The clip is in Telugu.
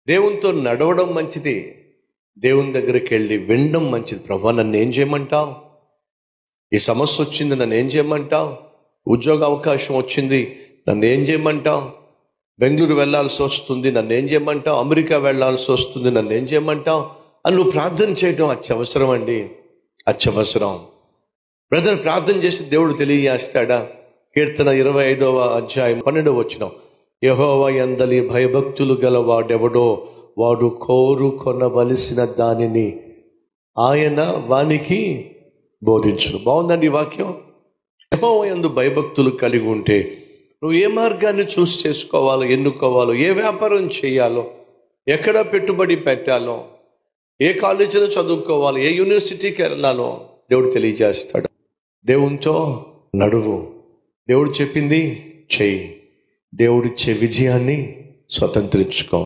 దేవునితో నడవడం మంచిది, దేవుని దగ్గరికి వెళ్ళి వినడం మంచిది. ప్రభా నన్ను ఏం చేయమంటావు, ఈ సమస్య వచ్చింది నన్ను ఏం చేయమంటావు, ఉద్యోగ అవకాశం వచ్చింది నన్ను ఏం చేయమంటావు, బెంగళూరు వెళ్ళాల్సి వస్తుంది నన్ను ఏం చేయమంటావు, అమెరికా వెళ్ళాల్సి వస్తుంది నన్ను ఏం చేయమంటావు అని నువ్వు ప్రార్థన చేయడం అత్యవసరం అండి, అత్యవసరం. బ్రదర్ ప్రార్థన చేసి దేవుడు తెలియజేస్తాడా? కీర్తన 25వ అధ్యాయం 12వ వచనం, యెహోవా యందలి భయభక్తులు గల వాడెవడో వాడు కోరుకొనవలసిన దానిని ఆయన వానికి బోధించును. బాగుందండి ఈ వాక్యం. యెహోవా యందు భయభక్తులు కలిగి ఉంటే నువ్వు ఏ మార్గాన్ని చూస్ చేసుకోవాలో, ఎన్నుకోవాలో, ఏ వ్యాపారం చేయాలో, ఎక్కడ పెట్టుబడి పెట్టాలో, ఏ కాలేజీలో చదువుకోవాలో, ఏ యూనివర్సిటీకి వెళ్ళాలో దేవుడు తెలియజేస్తాడు. దేవునితో నడువు, దేవుడు చెప్పింది చెయ్యి, దేవుడిచ్చే విజయాన్ని స్వతంత్రించుకో.